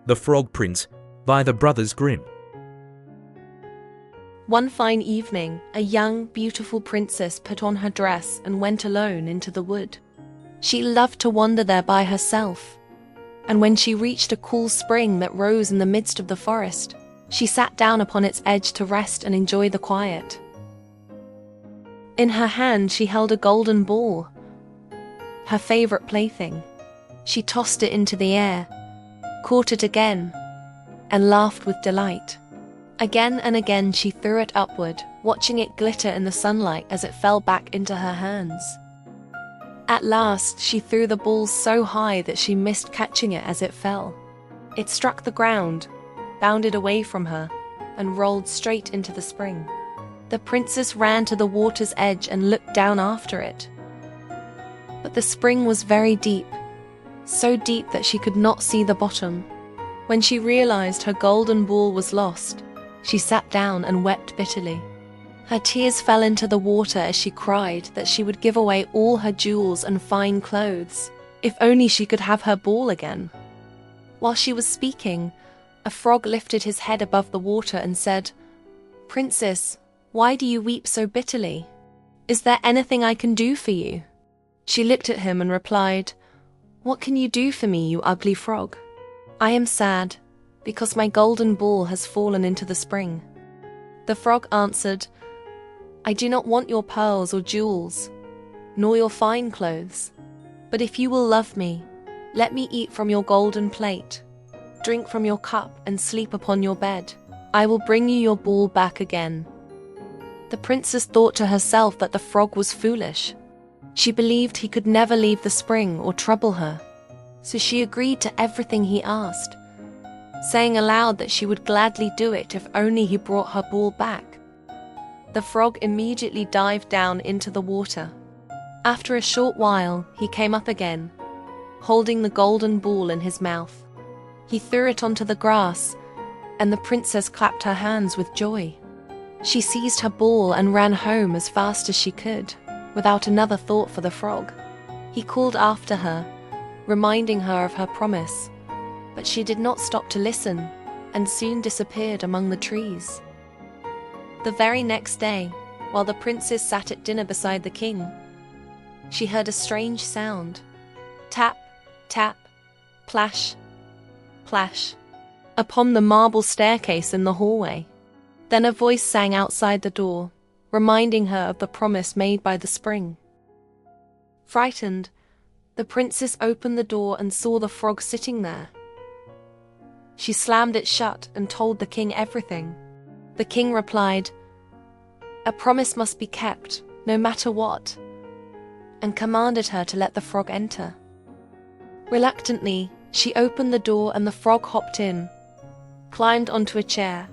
The Frog Prince by the Brothers Grimm. One fine evening, a young, beautiful princess put on her dress and went alone into the wood. She loved to wander there by herself, and when she reached a cool spring that rose in the midst of the forest, she sat down upon its edge to rest and enjoy the quiet. In her hand she held a golden ball, her favorite plaything. She tossed it into the air, caught it again, and laughed with delight. Again and again she threw it upward, watching it glitter in the sunlight as it fell back into her hands. At last she threw the ball so high that she missed catching it as it fell. It struck the ground, bounded away from her, and rolled straight into the spring. The princess ran to the water's edge and looked down after it. But the spring was very deep, so deep that she could not see the bottom. When she realized her golden ball was lost, she sat down and wept bitterly. Her tears fell into the water as she cried that she would give away all her jewels and fine clothes, if only she could have her ball again. While she was speaking, a frog lifted his head above the water and said, "Princess, why do you weep so bitterly? Is there anything I can do for you?" She looked at him and replied, "What can you do for me, you ugly frog? I am sad, because my golden ball has fallen into the spring." The frog answered, "I do not want your pearls or jewels, nor your fine clothes. But if you will love me, let me eat from your golden plate, drink from your cup, and sleep upon your bed. I will bring you your ball back again." The princess thought to herself that the frog was foolish. She believed he could never leave the spring or trouble her, so she agreed to everything he asked, saying aloud that she would gladly do it if only he brought her ball back. The frog immediately dived down into the water. After a short while, he came up again, holding the golden ball in his mouth. He threw it onto the grass, and the princess clapped her hands with joy. She seized her ball and ran home as fast as she could, without another thought for the frog. He called after her, reminding her of her promise, but she did not stop to listen and soon disappeared among the trees. The very next day, while the princess sat at dinner beside the king, she heard a strange sound. Tap, tap, plash, plash, upon the marble staircase in the hallway. Then a voice sang outside the door, reminding her of the promise made by the spring. Frightened, the princess opened the door and saw the frog sitting there. She slammed it shut and told the king everything. The king replied, "A promise must be kept, no matter what," and commanded her to let the frog enter. Reluctantly, she opened the door and the frog hopped in, climbed onto a chair,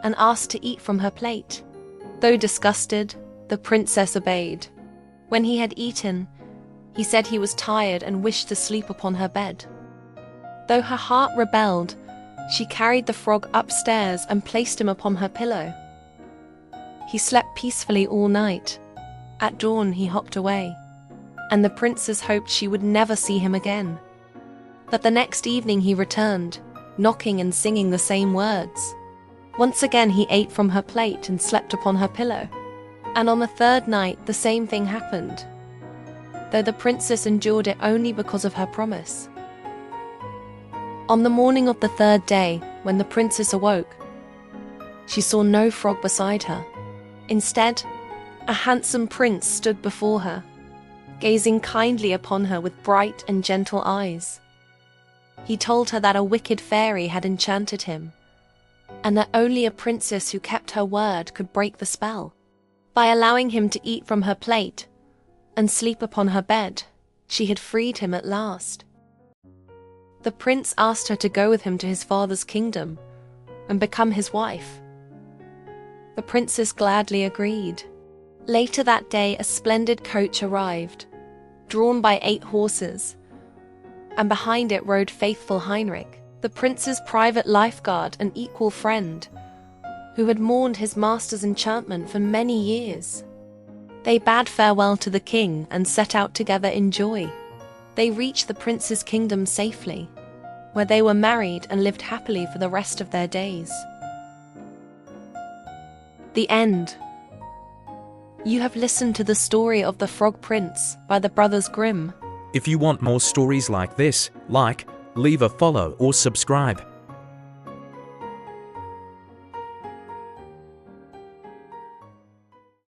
and asked to eat from her plate. Though disgusted, the princess obeyed. When he had eaten, he said he was tired and wished to sleep upon her bed. Though her heart rebelled, she carried the frog upstairs and placed him upon her pillow. He slept peacefully all night. At dawn he hopped away, and the princess hoped she would never see him again. But the next evening he returned, knocking and singing the same words. Once again he ate from her plate and slept upon her pillow. And on the third night the same thing happened, though the princess endured it only because of her promise. On the morning of the third day, when the princess awoke, she saw no frog beside her. Instead, a handsome prince stood before her, gazing kindly upon her with bright and gentle eyes. He told her that a wicked fairy had enchanted him, and that only a princess who kept her word could break the spell. By allowing him to eat from her plate and sleep upon her bed, she had freed him at last. The prince asked her to go with him to his father's kingdom and become his wife. The princess gladly agreed. Later that day, a splendid coach arrived, drawn by 8 horses, and behind it rode faithful Heinrich, the prince's private lifeguard and equal friend, who had mourned his master's enchantment for many years. They bade farewell to the king and set out together in joy. They reached the prince's kingdom safely, where they were married and lived happily for the rest of their days. The end. You have listened to the story of The Frog Prince by the Brothers Grimm. If you want more stories like this, leave a follow or subscribe.